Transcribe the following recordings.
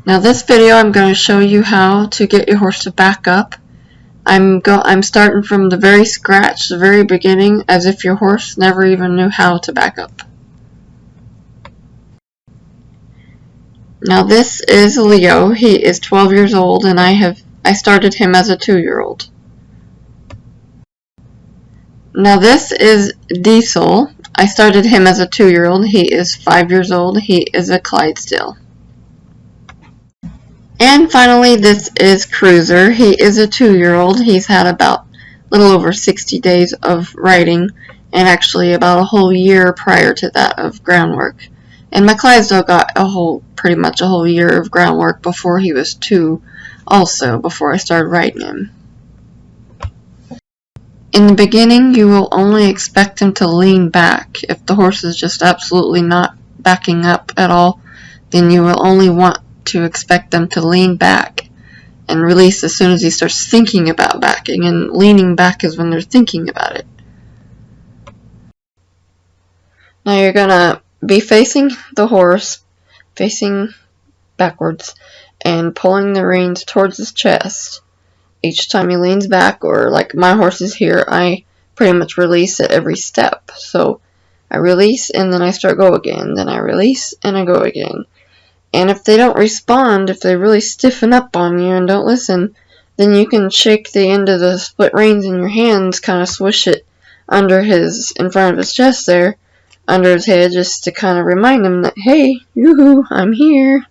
Now this video I'm going to show you how to get your horse to back up. I'm starting from the very scratch, the very beginning, as if your horse never even knew how to back up. Now this is Leo. He is 12 years old and I started him as a 2-year-old. Now this is Diesel. I started him as a 2-year-old. He is 5 years old. He is a Clydesdale. And finally, this is Cruiser. He is a 2-year-old. He's had about a little over 60 days of riding, and actually about a whole year prior to that of groundwork. And my Clydesdale got pretty much a whole year of groundwork before he was 2, also, before I started riding him. In the beginning, you will only expect him to lean back. If the horse is just absolutely not backing up at all, then you will only want to expect them to lean back and release as soon as he starts thinking about backing, and leaning back is when they're thinking about it. Now you're gonna be facing the horse, facing backwards, and pulling the reins towards his chest. Each time he leans back, or like my horse is here, I pretty much release at every step. So I release and then I start go again, then I release and I go again. And if they don't respond, if they really stiffen up on you and don't listen, then you can shake the end of the split reins in your hands, kind of swish it in front of his chest there, under his head, just to kind of remind him that, hey, yoo-hoo, I'm here.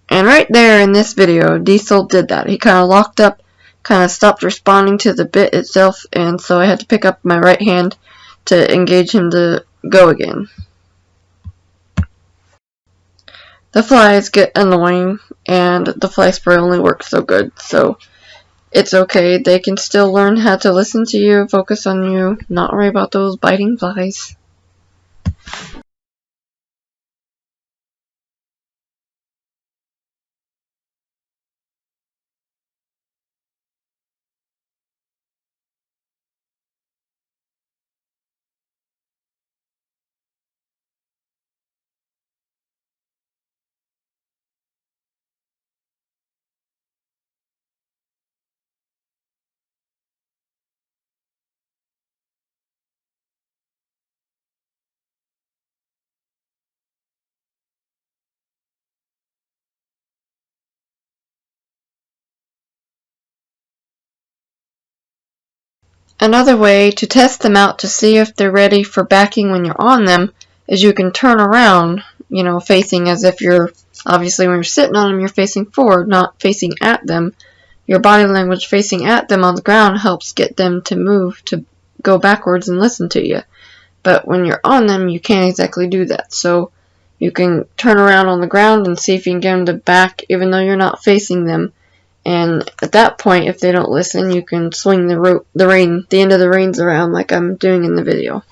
And right there in this video, Diesel did that. He kind of locked up, kind of stopped responding to the bit itself, and so I had to pick up my right hand to engage him to go again. The flies get annoying, and the fly spray only works so good, so it's okay. They can still learn how to listen to you, focus on you, not worry about those biting flies. Another way to test them out to see if they're ready for backing when you're on them is you can turn around, facing as if you're, obviously when you're sitting on them, you're facing forward, not facing at them. Your body language facing at them on the ground helps get them to move, to go backwards and listen to you. But when you're on them, you can't exactly do that. So you can turn around on the ground and see if you can get them to back even though you're not facing them. And at that point, if they don't listen, you can swing the end of the reins around like I'm doing in the video.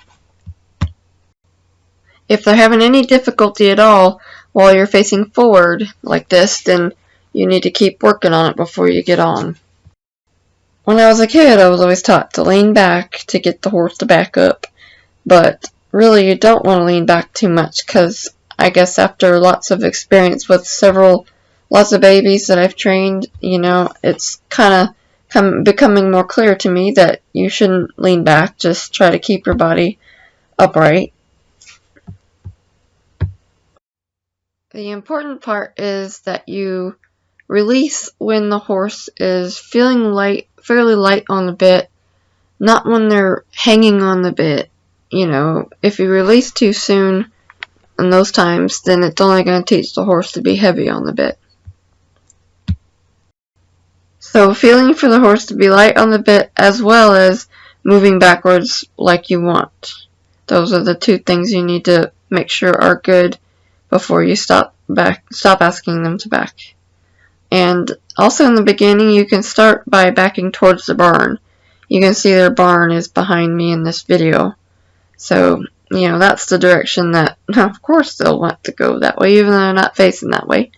If they're having any difficulty at all while you're facing forward like this, then you need to keep working on it before you get on. When I was a kid, I was always taught to lean back to get the horse to back up. But really, you don't want to lean back too much, because I guess after lots of experience with lots of babies that I've trained, it's kind of becoming more clear to me that you shouldn't lean back. Just try to keep your body upright. The important part is that you release when the horse is feeling fairly light on the bit, not when they're hanging on the bit. If you release too soon in those times, then it's only going to teach the horse to be heavy on the bit. So feeling for the horse to be light on the bit as well as moving backwards like you want. Those are the two things you need to make sure are good before you stop asking them to back. And also in the beginning, you can start by backing towards the barn. You can see their barn is behind me in this video. So, that's the direction that, of course, they'll want to go that way, even though they're not facing that way.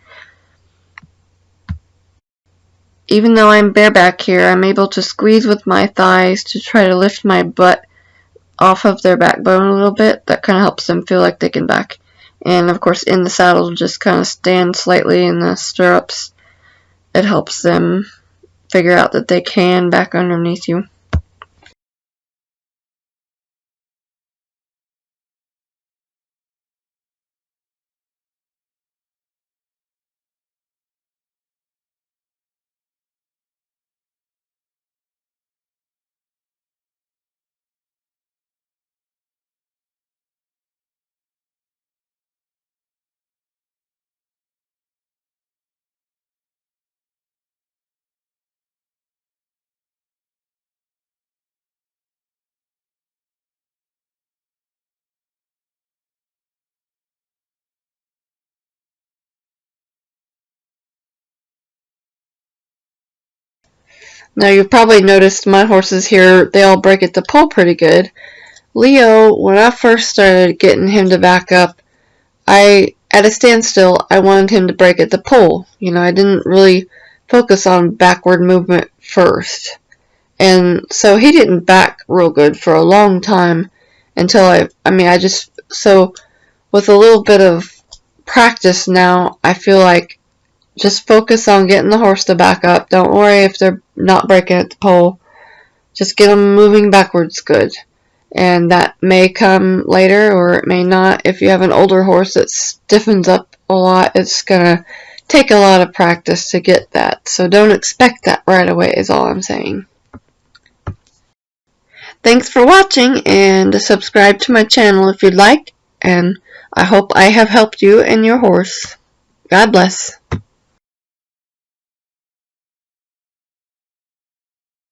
Even though I'm bareback here, I'm able to squeeze with my thighs to try to lift my butt off of their backbone a little bit. That kind of helps them feel like they can back. And of course in the saddle, just kind of stand slightly in the stirrups. It helps them figure out that they can back underneath you. Now you've probably noticed my horses here, they all break at the pole pretty good. Leo, when I first started getting him to back up, at a standstill, I wanted him to break at the pole. I didn't really focus on backward movement first. And so he didn't back real good for a long time until so with a little bit of practice now, I feel like just focus on getting the horse to back up. Don't worry if they're not breaking at the pole. Just get them moving backwards good. And that may come later or it may not. If you have an older horse that stiffens up a lot, it's going to take a lot of practice to get that. So don't expect that right away is all I'm saying. Thanks for watching, and subscribe to my channel if you'd like, and I hope I have helped you and your horse. God bless.